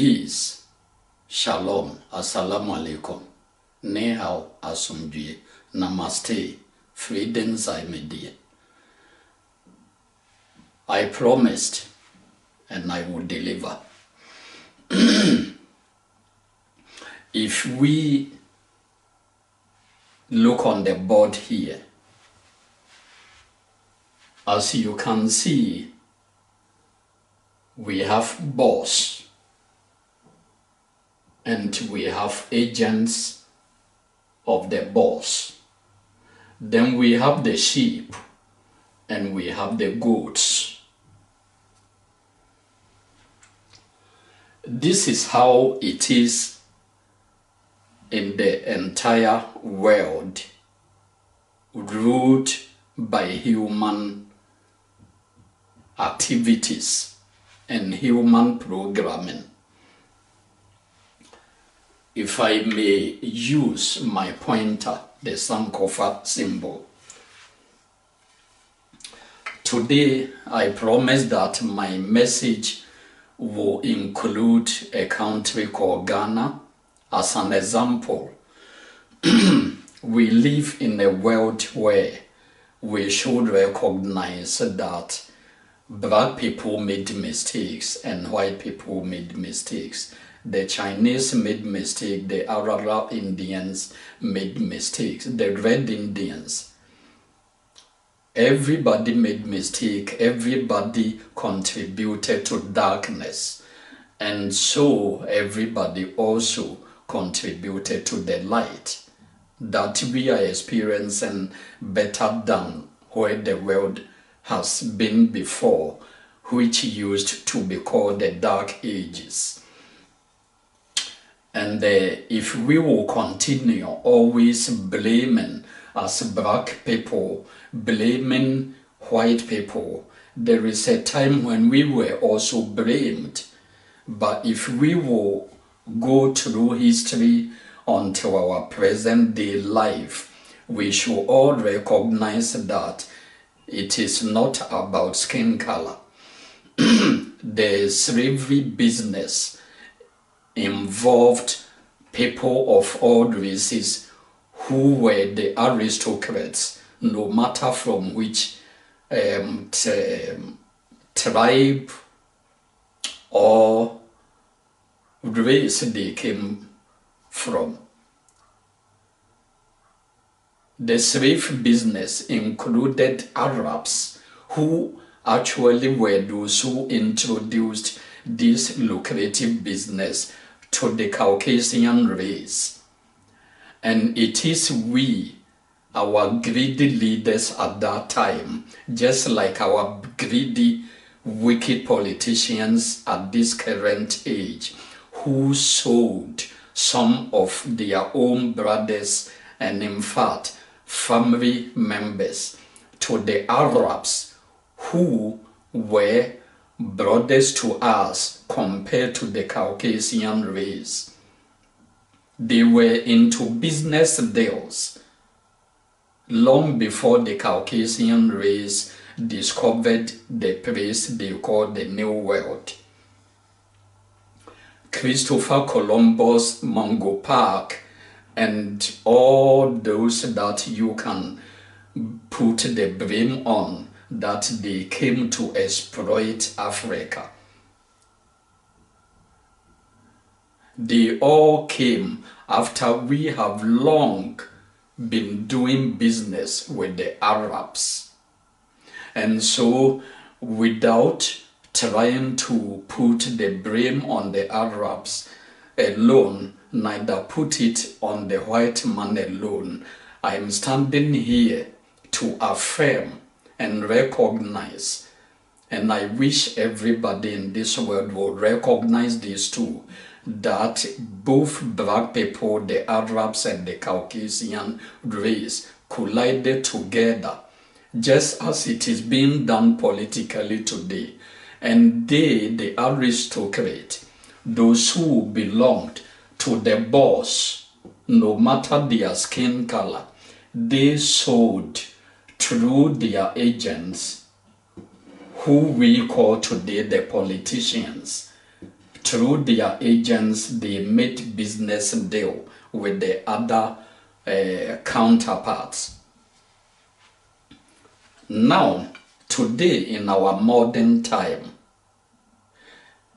Peace, Shalom, Assalamu alaikum, Ni hao, Asumdue, Namaste, Freedom Zaimedie. I promised and I will deliver. If we look on the board here, as you can see, we have boss and we have agents of the boss. Then we have the sheep and we have the goats. This is how it is in the entire world ruled by human activities and human programming. If I may use my pointer, the Sankofa symbol. Today, I promise that my message will include a country called Ghana. As an example, we live in a world where we should recognize that black people made mistakes and white people made mistakes. The Chinese made mistakes, the Arab Indians made mistakes, the Red Indians. Everybody made mistake, everybody contributed to darkness. And so everybody also contributed to the light that we are experiencing better than where the world has been before, which used to be called the Dark Ages. And if we will continue always blaming as black people, blaming white people, there is a time when we were also blamed. But if we will go through history until our present day life, we should all recognize that it is not about skin color. The slavery business involved people of all races who were the aristocrats, no matter from which tribe or race they came from. The slave business included Arabs, who actually were those who introduced this lucrative business to the Caucasian race. And it is we, our greedy leaders at that time, just like our greedy, wicked politicians at this current age, who sold some of their own brothers and in fact family members to the Arabs, who were brothers to us compared to the Caucasian race. They were into business deals long before the Caucasian race discovered the place they call the New World. Christopher Columbus, Mungo Park, and all those that you can put the blame on, that they came to exploit Africa. They all came after we have long been doing business with the Arabs. And so, without trying to put the blame on the Arabs alone, neither put it on the white man alone, I am standing here to affirm and recognize, and I wish everybody in this world will recognize this too, that both black people, the Arabs and the Caucasian race, collided together, just as it is being done politically today. And they, the aristocrat, those who belonged to the boss, no matter their skin color, they sold through their agents, who we call today the politicians, Through their agents, they made business deal with the other counterparts. Now, today in our modern time,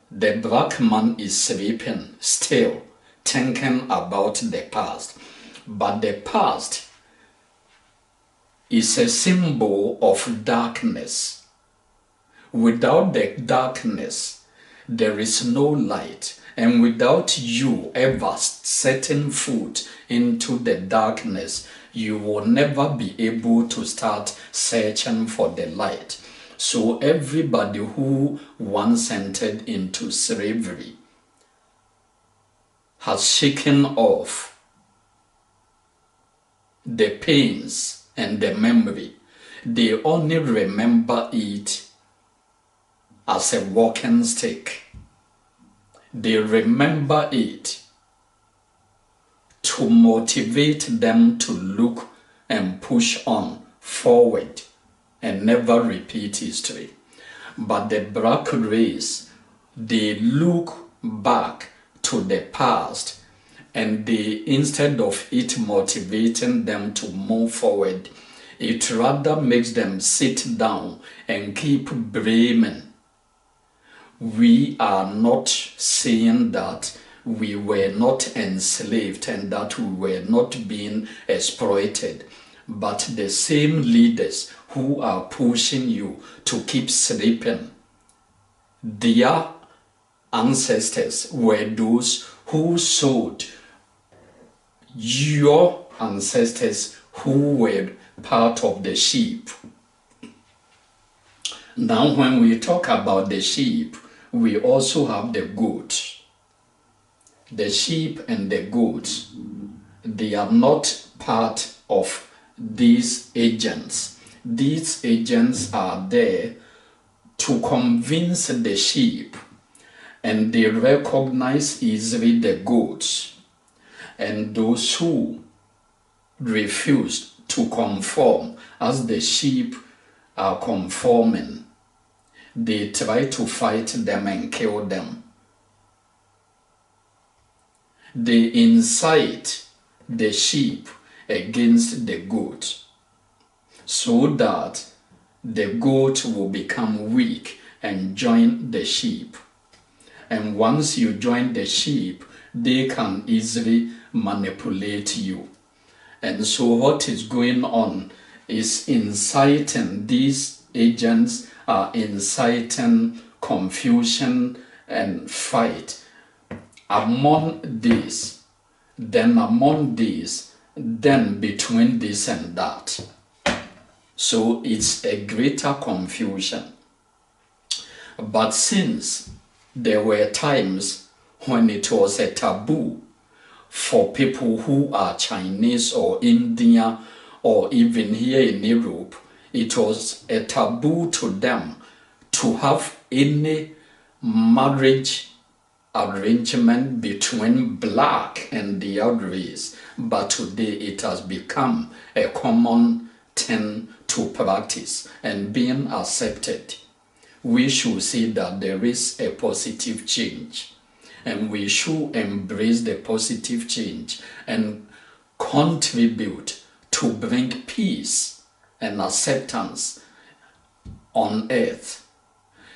the black man is sleeping still, thinking about the past. But the past is a symbol of darkness. Without the darkness, there is no light. And without you ever setting foot into the darkness, you will never be able to start searching for the light. So everybody who once entered into slavery has shaken off the pains and the memory. They only remember it as a walking stick. They remember it to motivate them to look and push on forward and never repeat history. But the black race, they look back to the past, and they, instead of it motivating them to move forward, it rather makes them sit down and keep blaming. We are not saying that we were not enslaved and that we were not being exploited, but the same leaders who are pushing you to keep sleeping, their ancestors were those who sold your ancestors who were part of the sheep. Now, when we talk about the sheep, we also have the goats. The sheep and the goats, they are not part of these agents. These agents are there to convince the sheep, and they recognize easily the goats. And those who refuse to conform as the sheep are conforming, they try to fight them and kill them. They incite the sheep against the goat so that the goat will become weak and join the sheep. And once you join the sheep, they can easily manipulate you. And so what is going on is inciting, these agents are inciting confusion and fight among these, then among these, then between this and that. So it's a greater confusion. But since there were times when it was a taboo for people who are Chinese or Indian or even here in Europe, it was a taboo to them to have any marriage arrangement between black and the other race. But today it has become a common thing to practice and being accepted. We should see that there is a positive change, and we should embrace the positive change and contribute to bring peace and acceptance on earth,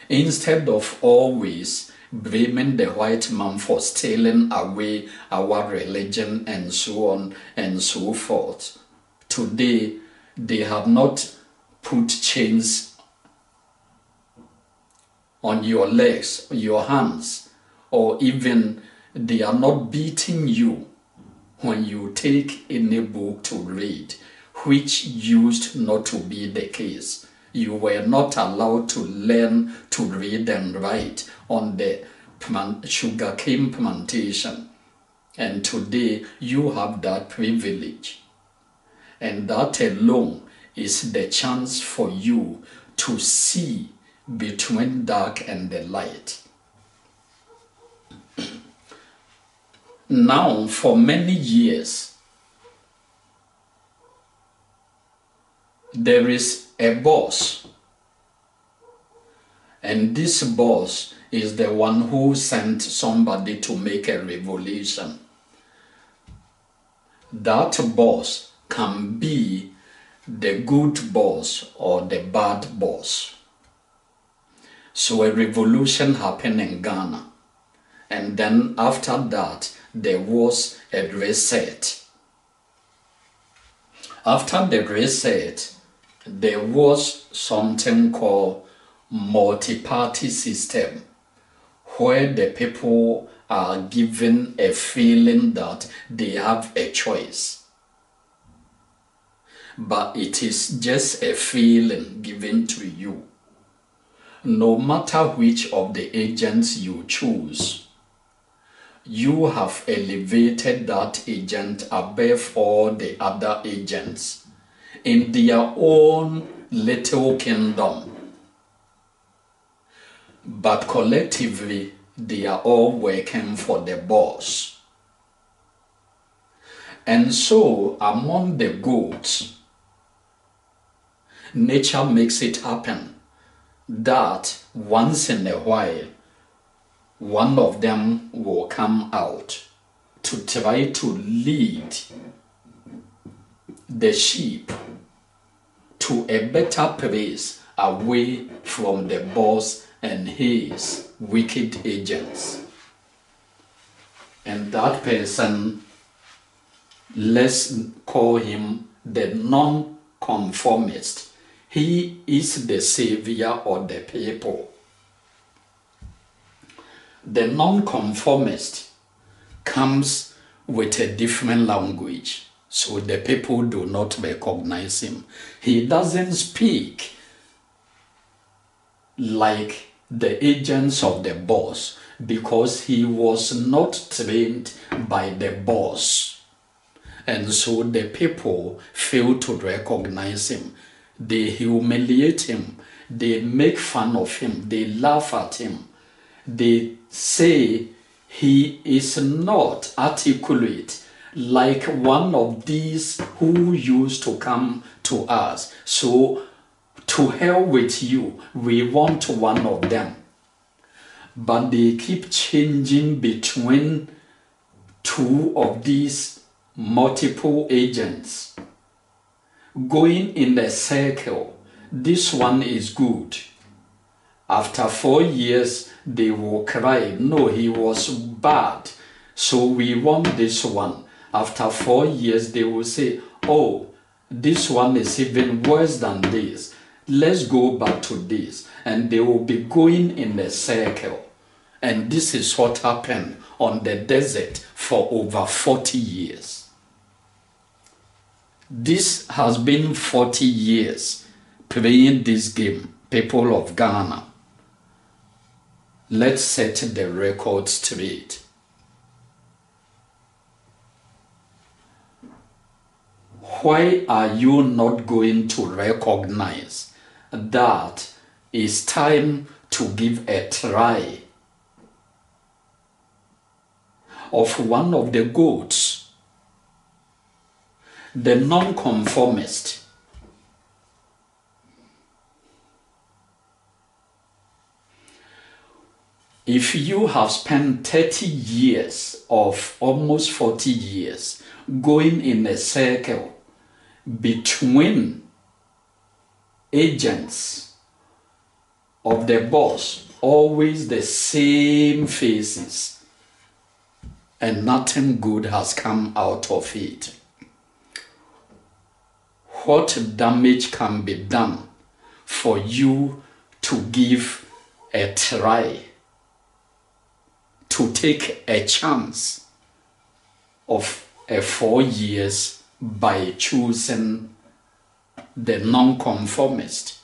instead of always blaming the white man for stealing away our religion and so on and so forth. Today, they have not put chains on your legs, your hands, or even they are not beating you when you take any book to read, which used not to be the case. You were not allowed to learn to read and write on the sugarcane plantation. And today you have that privilege. And that alone is the chance for you to see between dark and the light. Now, for many years, there is a boss, and this boss is the one who sent somebody to make a revolution. That boss can be the good boss or the bad boss. So a revolution happened in Ghana, and then after that there was a reset. After the reset, there was something called multi-party system, where the people are given a feeling that they have a choice. But it is just a feeling given to you. No matter which of the agents you choose, you have elevated that agent above all the other agents in their own little kingdom. But collectively, they are all working for the boss. And so, among the goats, nature makes it happen that once in a while, one of them will come out to try to lead the sheep to a better place away from the boss and his wicked agents. And that person, let's call him the non-conformist. He is the savior of the people. The non-conformist comes with a different language, so the people do not recognize him. He doesn't speak like the agents of the boss because he was not trained by the boss. And so the people fail to recognize him. They humiliate him. They make fun of him. They laugh at him. They say he is not articulate like one of these who used to come to us. So to hell with you, we want one of them. But they keep changing between two of these multiple agents, going in a circle. This one is good. After 4 years, they will cry, no, he was bad, so we want this one. After 4 years, they will say, oh, this one is even worse than this. Let's go back to this. And they will be going in a circle. And this is what happened on the desert for over 40 years. This has been 40 years playing this game, people of Ghana. Let's set the record straight. Why are you not going to recognize that it's time to give a try of one of the goats, the non-conformist? If you have spent 30 years of almost 40 years going in a circle between agents of the boss, always the same faces, and nothing good has come out of it, what damage can be done for you to give a try, to take a chance of a 4 years by choosing the non-conformist?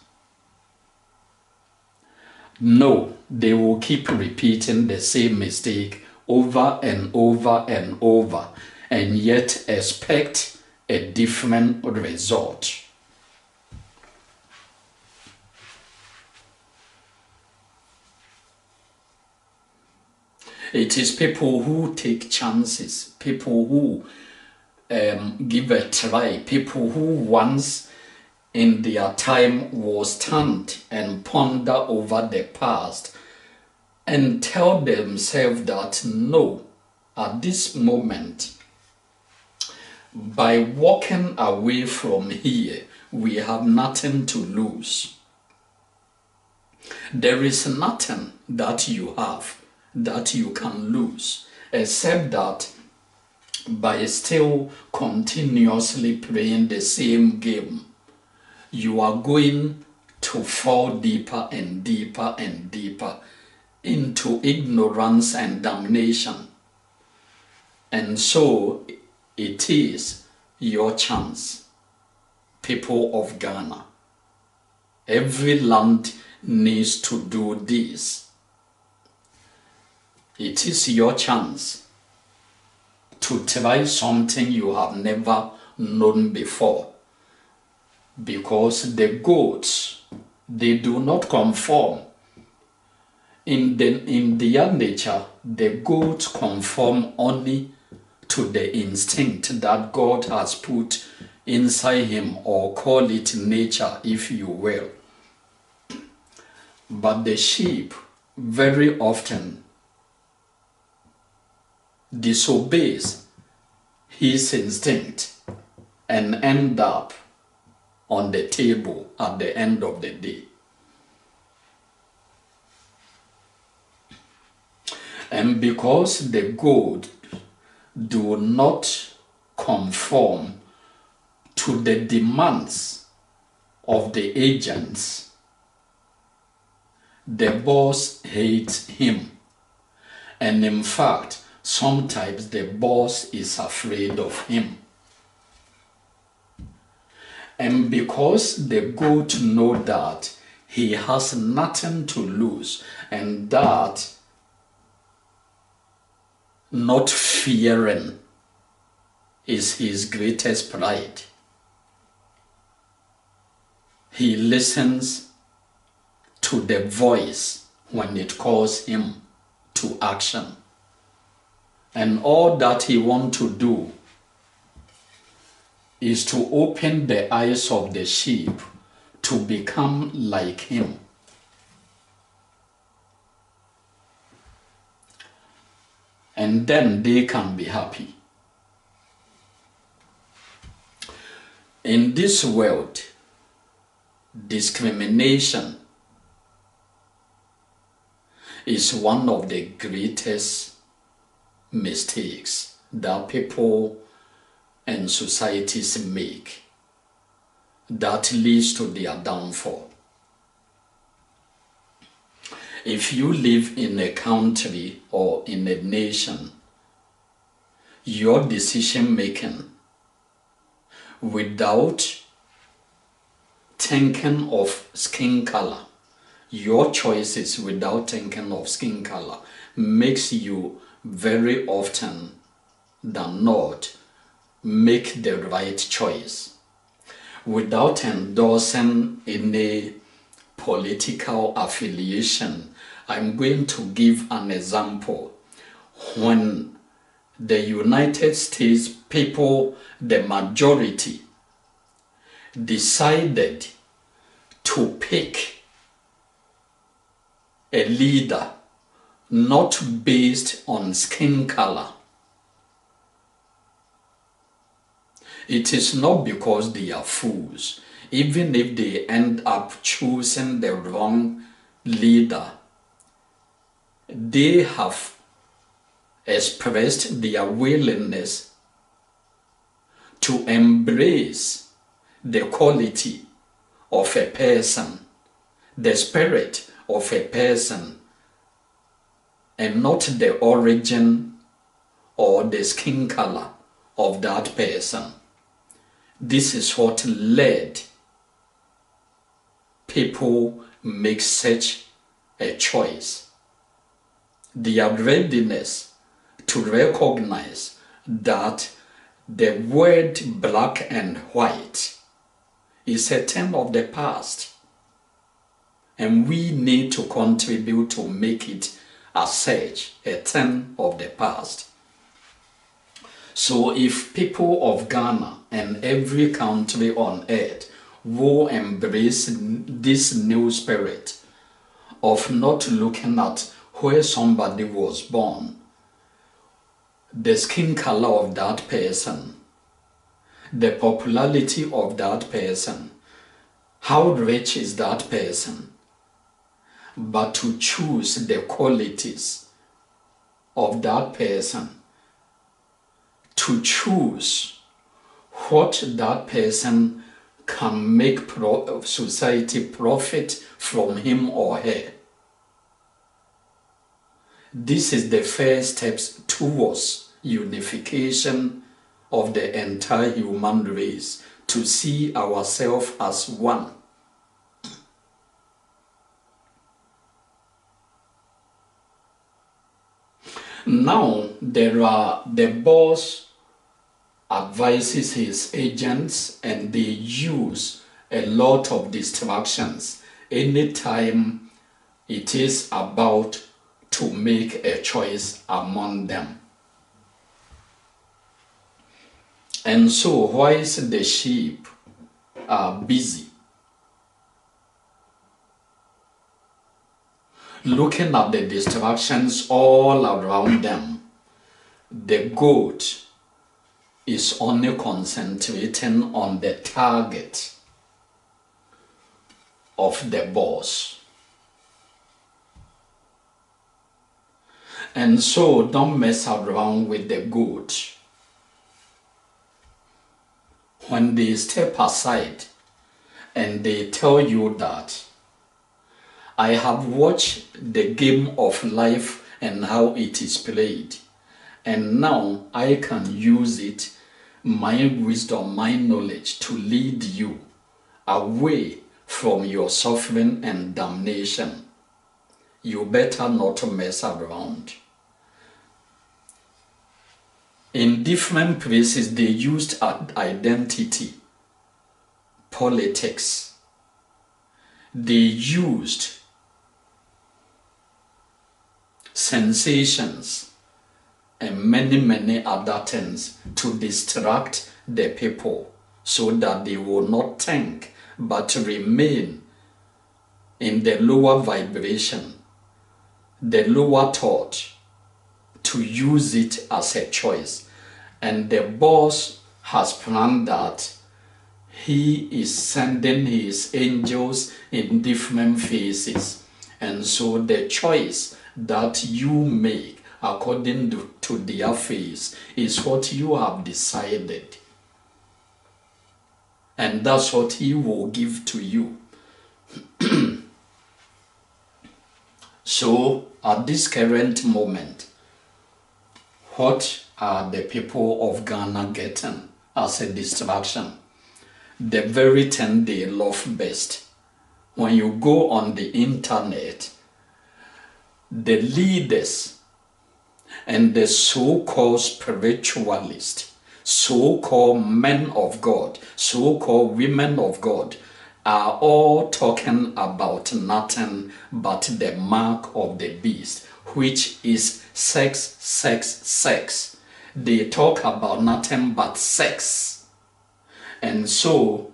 No, they will keep repeating the same mistake over and over and over, and yet expect a different result. It is people who take chances, people who give a try, people who once in their time will stand and ponder over the past and tell themselves that no, at this moment, by walking away from here, we have nothing to lose. There is nothing that you have that you can lose, except that by still continuously playing the same game, you are going to fall deeper and deeper and deeper into ignorance and damnation. And so it is your chance, people of Ghana. Every land needs to do this. It is your chance to try something you have never known before. Because the goats, they do not conform. In their nature, the goats conform only to the instinct that God has put inside him, or call it nature if you will. But the sheep very often disobeys his instinct and end up on the table at the end of the day. And because the goat do not conform to the demands of the agents, the boss hates him. And in fact, sometimes the boss is afraid of him. And because the goat knows that he has nothing to lose, and that not fearing is his greatest pride, he listens to the voice when it calls him to action. And all that he wants to do is to open the eyes of the sheep to become like him. And then they can be happy. In this world, discrimination is one of the greatest mistakes that people and societies make that leads to their downfall. If you live in a country or in a nation, your decision making without thinking of skin color, your choices without thinking of skin color makes you very often than not make the right choice without endorsing any political affiliation. I'm going to give an example. When the United States people, the majority, decided to pick a leader not based on skin color, it is not because they are fools. Even if they end up choosing the wrong leader, they have expressed their willingness to embrace the quality of a person, the spirit of a person, and not the origin or the skin color of that person. This is what led people make such a choice. Their readiness to recognize that the word black and white is a thing of the past, and we need to contribute to make it as such a thing of the past. So if people of Ghana and every country on earth will embrace this new spirit of not looking at where somebody was born, the skin color of that person, the popularity of that person, how rich is that person, but to choose the qualities of that person, to choose what that person can make society profit from him or her. This is the first steps towards unification of the entire human race, to see ourselves as one. Now, the boss advises his agents, and they use a lot of distractions anytime it is about to make a choice among them. And so, whilst the sheep are busy looking at the distractions all around them, the goat is only concentrating on the target of the boss. And so don't mess around with the goat. When they step aside and they tell you that, I have watched the game of life and how it is played, and now I can use it, my wisdom, my knowledge, to lead you away from your suffering and damnation. You better not mess around. In different places, they used identity, politics. They used sensations and many other things to distract the people so that they will not think but remain in the lower vibration, the lower thought, to use it as a choice. And the boss has planned that he is sending his angels in different phases. And so the choice that you make according to their phase is what you have decided. And that's what he will give to you. So at this current moment, what are the people of Ghana getting as a distraction? The very thing they love best. When you go on the internet, the leaders and the so-called spiritualists, so-called men of God, so-called women of God, are all talking about nothing but the mark of the beast, which is sex, sex, sex. They talk about nothing but sex. And so,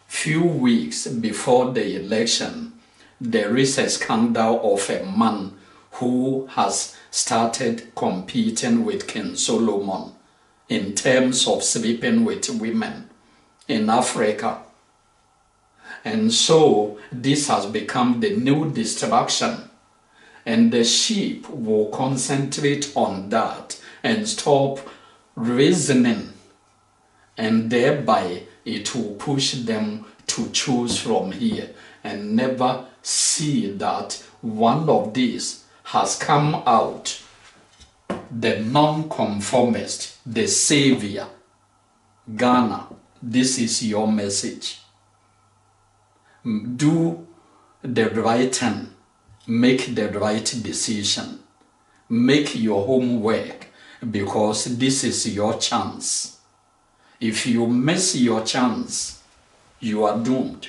few weeks before the election, there is a scandal of a man who has started competing with King Solomon in terms of sleeping with women in Africa. And so this has become the new distraction, and the sheep will concentrate on that and stop reasoning, and thereby it will push them to choose from here and never see that one of these has come out, the non-conformist, the savior. Ghana, this is your message. Do the right thing, make the right decision, make your homework, because this is your chance. If you miss your chance, you are doomed.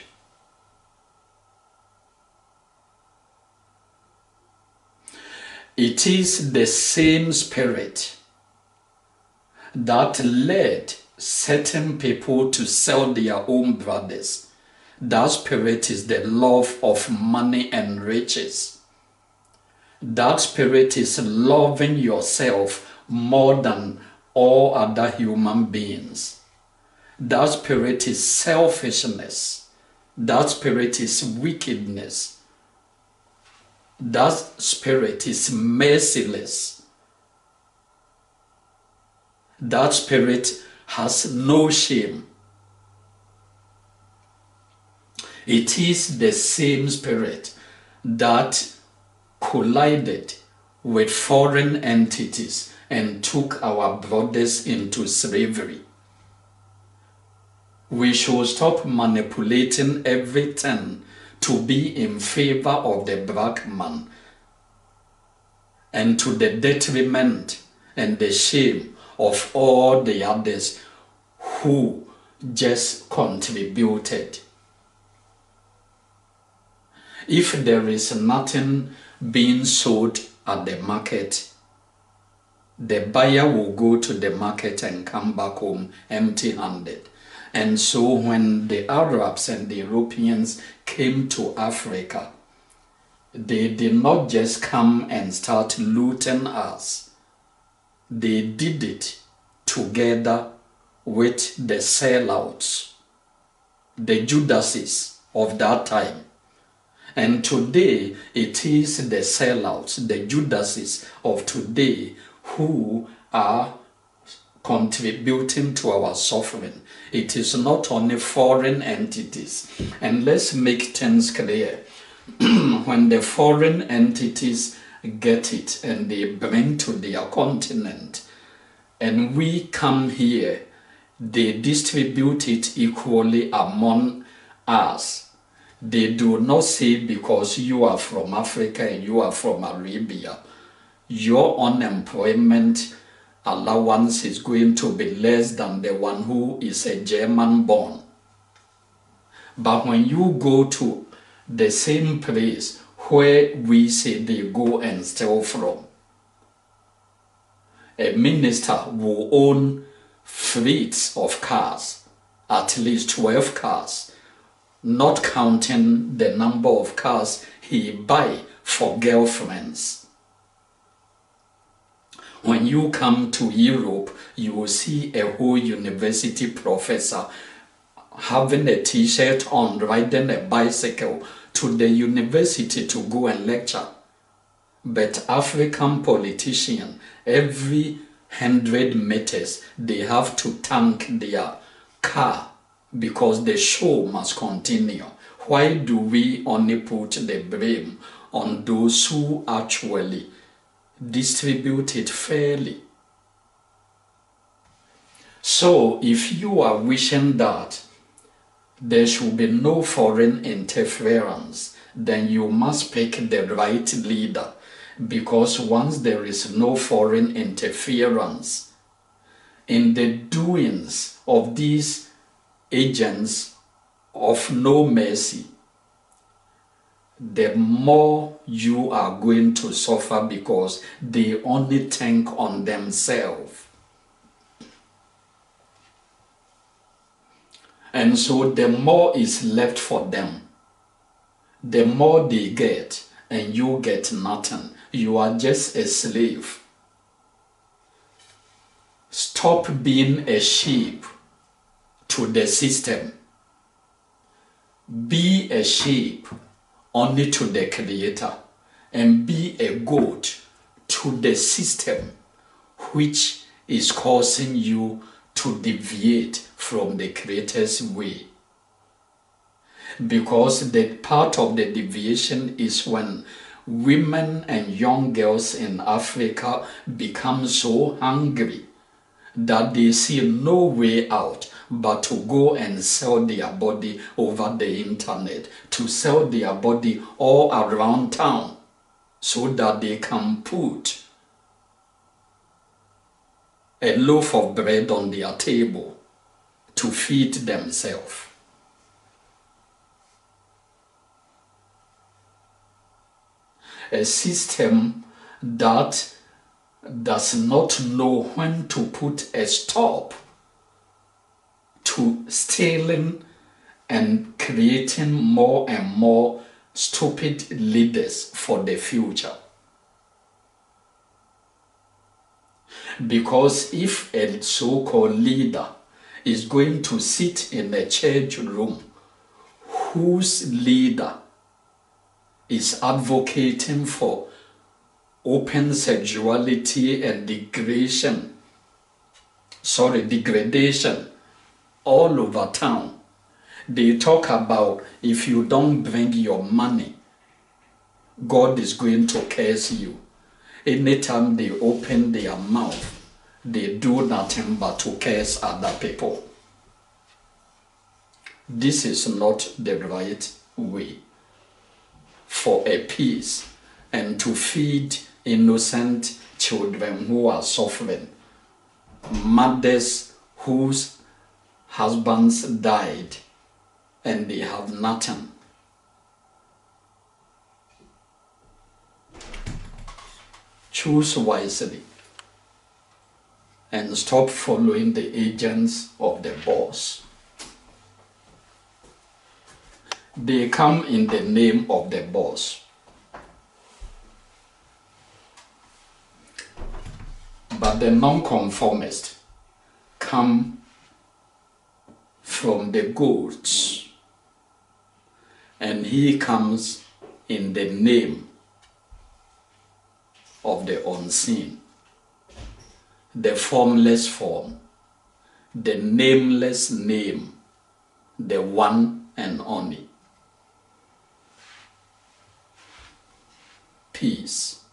It is the same spirit that led certain people to sell their own brothers. That spirit is the love of money and riches. That spirit is loving yourself more than all other human beings. That spirit is selfishness. That spirit is wickedness. That spirit is merciless. That spirit has no shame. It is the same spirit that collided with foreign entities and took our brothers into slavery. We should stop manipulating everything to be in favor of the black man and to the detriment and the shame of all the others who just contributed. If there is nothing being sold at the market, the buyer will go to the market and come back home empty-handed. And so when the Arabs and the Europeans came to Africa, they did not just come and start looting us. They did it together with the sellouts, the Judases of that time. And today, it is the sellouts, the Judases of today, who are contributing to our suffering. It is not only foreign entities. And let's make things clear. When the foreign entities get it and they bring to their continent, and we come here, they distribute it equally among us. They do not say because you are from Africa and you are from Arabia, your unemployment allowance is going to be less than the one who is a German born. But when you go to the same place where we say they go and steal from, a minister will own fleets of cars, at least 12 cars, not counting the number of cars he buy for girlfriends. When you come to Europe, you will see a whole university professor having a t-shirt on, riding a bicycle to the university to go and lecture. But African politician, every 100 meters, they have to tank their car because the show must continue. Why do we only put the blame on those who actually distribute it fairly? So if you are wishing that there should be no foreign interference, then you must pick the right leader, because once there is no foreign interference in the doings of these agents of no mercy, the more you are going to suffer, because they only think on themselves. And so the more is left for them, the more they get, and you get nothing. You are just a slave. Stop being a sheep to the system. Be a sheep only to the Creator, and be a goat to the system which is causing you to deviate from the Creator's way. Because the part of the deviation is when women and young girls in Africa become so hungry that they see no way out but to go and sell their body over the internet, to sell their body all around town so that they can put a loaf of bread on their table to feed themselves. A system that does not know when to put a stop to stealing and creating more and more stupid leaders for the future. Because if a so-called leader is going to sit in a church room whose leader is advocating for open sexuality and degradation all over town, they talk about if you don't bring your money, God is going to curse you. Anytime they open their mouth, they do nothing but to curse other people. This is not the right way for a peace and to feed innocent children who are suffering, mothers whose husbands died and they have nothing. Choose wisely and stop following the agents of the boss. They come in the name of the boss, but the nonconformist come from the goats, and he comes in the name of the unseen, the formless form, the nameless name, the one and only. Peace.